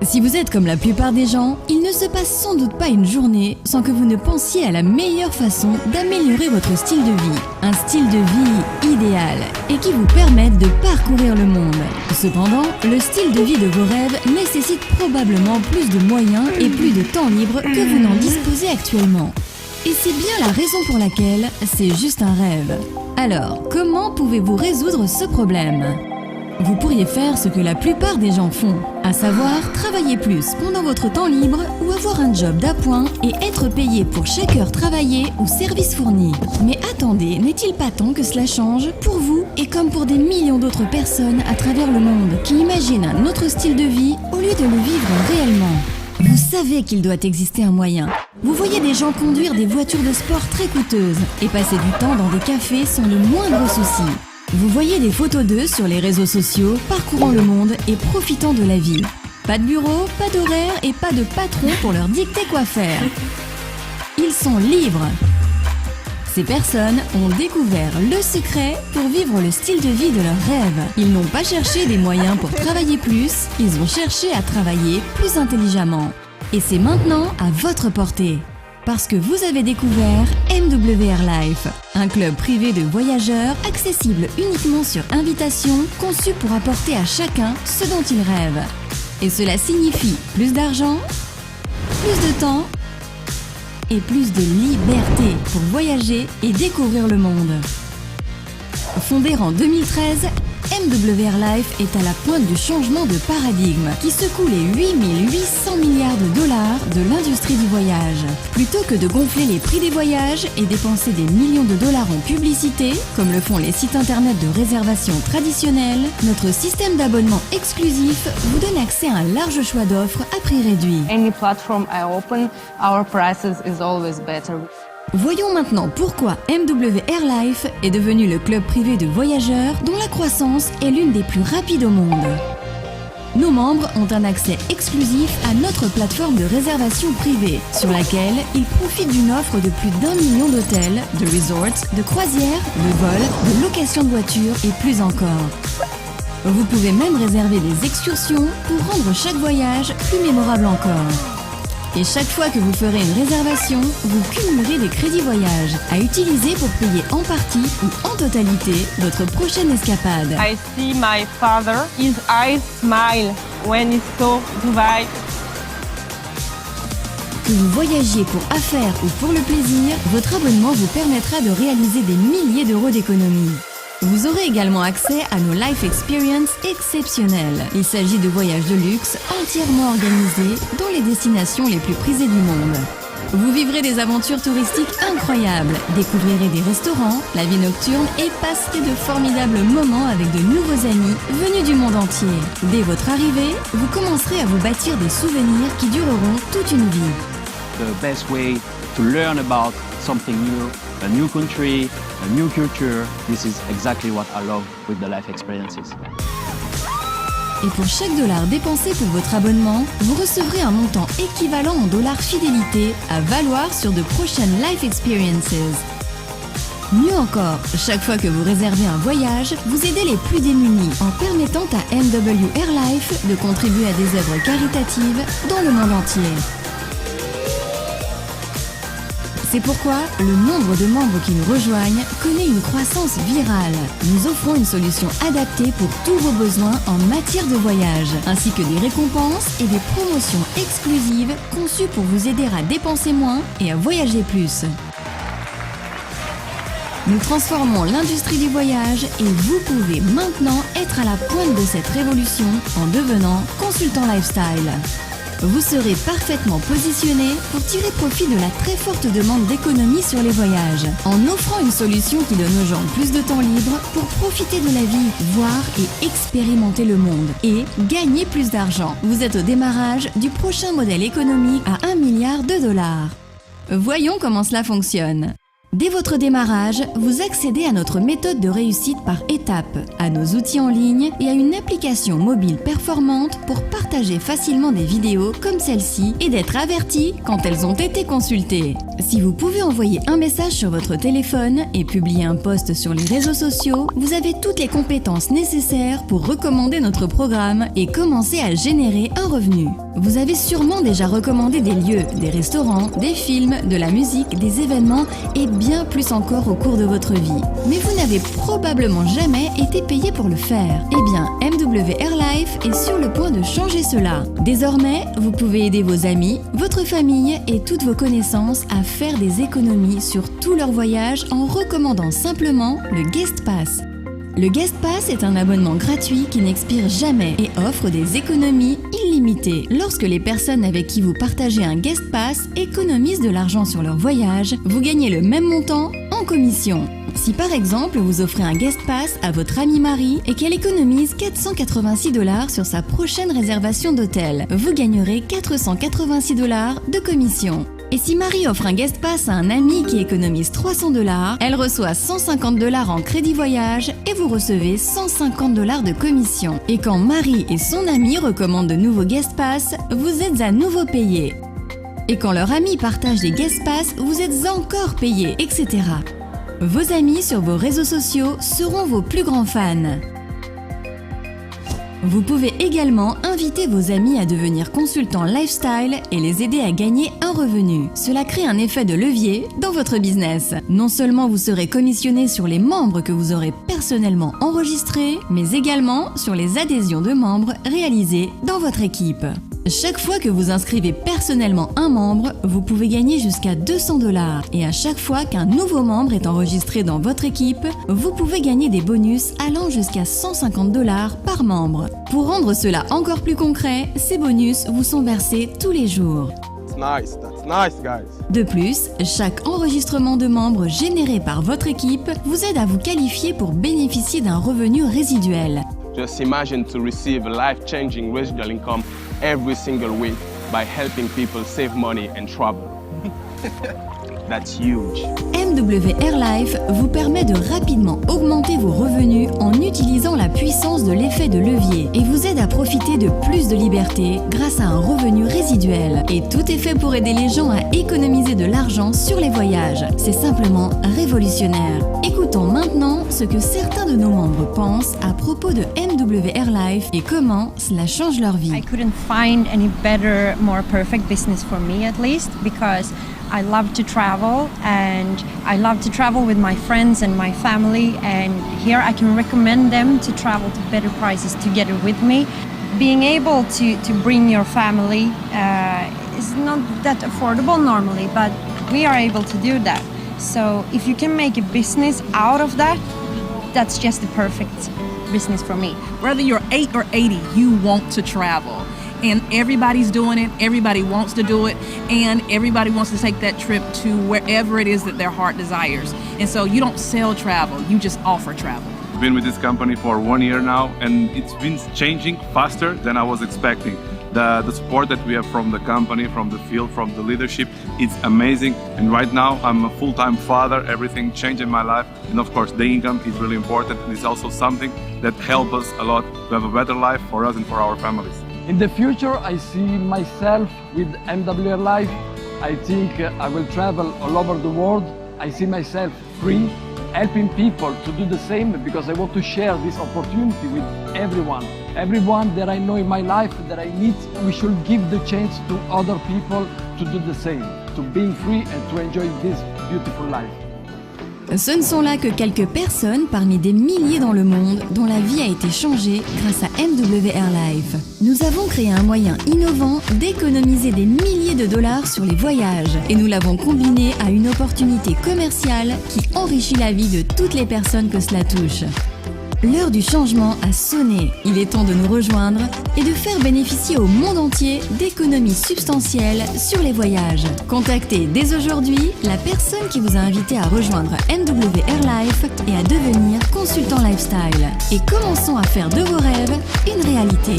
Si vous êtes comme la plupart des gens, il ne se passe sans doute pas une journée sans que vous ne pensiez à la meilleure façon d'améliorer votre style de vie. Un style de vie idéal et qui vous permette de parcourir le monde. Cependant, le style de vie de vos rêves nécessite probablement plus de moyens et plus de temps libre que vous n'en disposez actuellement. Et c'est bien la raison pour laquelle c'est juste un rêve. Alors, comment pouvez-vous résoudre ce problème ? Vous pourriez faire ce que la plupart des gens font, à savoir travailler plus pendant votre temps libre ou avoir un job d'appoint et être payé pour chaque heure travaillée ou service fourni. Mais attendez, n'est-il pas temps que cela change pour vous et comme pour des millions d'autres personnes à travers le monde qui imaginent un autre style de vie au lieu de le vivre réellement ? Vous savez qu'il doit exister un moyen. Vous voyez des gens conduire des voitures de sport très coûteuses et passer du temps dans des cafés sans le moindre souci. Vous voyez des photos d'eux sur les réseaux sociaux, parcourant le monde et profitant de la vie. Pas de bureau, pas d'horaire et pas de patron pour leur dicter quoi faire. Ils sont libres. Ces personnes ont découvert le secret pour vivre le style de vie de leurs rêves. Ils n'ont pas cherché des moyens pour travailler plus, ils ont cherché à travailler plus intelligemment. Et c'est maintenant à votre portée. Parce que vous avez découvert MWR Life, un club privé de voyageurs accessible uniquement sur invitation, conçu pour apporter à chacun ce dont il rêve. Et cela signifie plus d'argent, plus de temps et plus de liberté pour voyager et découvrir le monde. Fondé en 2013, MWR Life est à la pointe du changement de paradigme qui secoue les 8800 milliards de dollars de l'industrie du voyage. Plutôt que de gonfler les prix des voyages et dépenser des millions de dollars en publicité, comme le font les sites internet de réservation traditionnels, notre système d'abonnement exclusif vous donne accès à un large choix d'offres à prix réduit. Any platform I open, our prices is always better. Voyons maintenant pourquoi MWR Life est devenu le club privé de voyageurs dont la croissance est l'une des plus rapides au monde. Nos membres ont un accès exclusif à notre plateforme de réservation privée, sur laquelle ils profitent d'une offre de plus d'1 million d'hôtels, de resorts, de croisières, de vols, de location de voitures et plus encore. Vous pouvez même réserver des excursions pour rendre chaque voyage plus mémorable encore. Et chaque fois que vous ferez une réservation, vous cumulerez des crédits voyage à utiliser pour payer en partie ou en totalité votre prochaine escapade. I see my father, his eyes smile when he saw Dubai. Que vous voyagiez pour affaires ou pour le plaisir, votre abonnement vous permettra de réaliser des milliers d'euros d'économies. Vous aurez également accès à nos Life Experience exceptionnels. Il s'agit de voyages de luxe entièrement organisés dans les destinations les plus prisées du monde. Vous vivrez des aventures touristiques incroyables, découvrirez des restaurants, la vie nocturne et passerez de formidables moments avec de nouveaux amis venus du monde entier. Dès votre arrivée, vous commencerez à vous bâtir des souvenirs qui dureront toute une vie. The best way to learn about something new, a new country, a new culture. This is exactly what I love with the life experiences. Et pour chaque dollar dépensé pour votre abonnement, vous recevrez un montant équivalent en dollars fidélité à valoir sur de prochaines Life Experiences. Mieux encore, chaque fois que vous réservez un voyage, vous aidez les plus démunis en permettant à MWR Life de contribuer à des œuvres caritatives dans le monde entier. C'est pourquoi le nombre de membres qui nous rejoignent connaît une croissance virale. Nous offrons une solution adaptée pour tous vos besoins en matière de voyage, ainsi que des récompenses et des promotions exclusives conçues pour vous aider à dépenser moins et à voyager plus. Nous transformons l'industrie du voyage et vous pouvez maintenant être à la pointe de cette révolution en devenant consultant lifestyle. Vous serez parfaitement positionné pour tirer profit de la très forte demande d'économie sur les voyages, en offrant une solution qui donne aux gens plus de temps libre pour profiter de la vie, voir et expérimenter le monde, et gagner plus d'argent. Vous êtes au démarrage du prochain modèle économique à 1 milliard de dollars. Voyons comment cela fonctionne. Dès votre démarrage, vous accédez à notre méthode de réussite par étapes, à nos outils en ligne et à une application mobile performante pour partager facilement des vidéos comme celle-ci et d'être averti quand elles ont été consultées. Si vous pouvez envoyer un message sur votre téléphone et publier un post sur les réseaux sociaux, vous avez toutes les compétences nécessaires pour recommander notre programme et commencer à générer un revenu. Vous avez sûrement déjà recommandé des lieux, des restaurants, des films, de la musique, des événements et bien plus encore au cours de votre vie. Mais vous n'avez probablement jamais été payé pour le faire. Eh bien, MWR Life est sur le point de changer cela. Désormais, vous pouvez aider vos amis, votre famille et toutes vos connaissances à faire des économies sur tous leurs voyages en recommandant simplement le Guest Pass. Le Guest Pass est un abonnement gratuit qui n'expire jamais et offre des économies illimitées. Lorsque les personnes avec qui vous partagez un Guest Pass économisent de l'argent sur leur voyage, vous gagnez le même montant en commission. Si par exemple vous offrez un Guest Pass à votre amie Marie et qu'elle économise 486 $ sur sa prochaine réservation d'hôtel, vous gagnerez 486 $ de commission. Et si Marie offre un Guest Pass à un ami qui économise 300 $, elle reçoit 150 $ en crédit voyage et vous recevez 150 $ de commission. Et quand Marie et son ami recommandent de nouveaux Guest Pass, vous êtes à nouveau payé. Et quand leur ami partage des Guest Pass, vous êtes encore payé, etc. Vos amis sur vos réseaux sociaux seront vos plus grands fans. Vous pouvez également inviter vos amis à devenir consultants lifestyle et les aider à gagner un revenu. Cela crée un effet de levier dans votre business. Non seulement vous serez commissionné sur les membres que vous aurez personnellement enregistrés, mais également sur les adhésions de membres réalisées dans votre équipe. Chaque fois que vous inscrivez personnellement un membre, vous pouvez gagner jusqu'à 200 $. Et à chaque fois qu'un nouveau membre est enregistré dans votre équipe, vous pouvez gagner des bonus allant jusqu'à 150 $ par membre. Pour rendre cela encore plus concret, ces bonus vous sont versés tous les jours. That's nice, guys. De plus, chaque enregistrement de membres généré par votre équipe vous aide à vous qualifier pour bénéficier d'un revenu résiduel. Just imagine to receive a life-changing residual income every single week by helping people save money and travel. That's huge. MWR Life vous permet de rapidement augmenter vos revenus en utilisant la puissance de l'effet de levier et vous aide à profiter de plus de liberté grâce à un revenu résiduel. Et tout est fait pour aider les gens à économiser de l'argent sur les voyages. C'est simplement révolutionnaire. Écoutons maintenant ce que certains de nos membres pensent à propos de MWR Life et comment cela change leur vie. I couldn't find any better, more perfect business for me at least, because I love to travel and I love to travel with my friends and my family, and here I can recommend them to travel to better prices together with me. Being able to bring your family is not that affordable normally, but we are able to do that. So if you can make a business out of that, that's just the perfect business for me. Whether you're 8 or 80, you want to travel. And everybody's doing it, everybody wants to do it, and everybody wants to take that trip to wherever it is that their heart desires. And so you don't sell travel, you just offer travel. I've been with this company for 1 year now, and it's been changing faster than I was expecting. The support that we have from the company, from the field, from the leadership, it's amazing. And right now I'm a full-time father, everything changed in my life. And of course the income is really important, and it's also something that helps us a lot to have a better life for us and for our families. In the future, I see myself with MWR Life. I think I will travel all over the world. I see myself free, helping people to do the same, because I want to share this opportunity with everyone. Everyone that I know in my life that I meet, we should give the chance to other people to do the same, to being free and to enjoy this beautiful life. Ce ne sont là que quelques personnes parmi des milliers dans le monde dont la vie a été changée grâce à MWR Life. Nous avons créé un moyen innovant d'économiser des milliers de dollars sur les voyages et nous l'avons combiné à une opportunité commerciale qui enrichit la vie de toutes les personnes que cela touche. L'heure du changement a sonné. Il est temps de nous rejoindre et de faire bénéficier au monde entier d'économies substantielles sur les voyages. Contactez dès aujourd'hui la personne qui vous a invité à rejoindre MWR Life et à devenir consultant lifestyle. Et commençons à faire de vos rêves une réalité.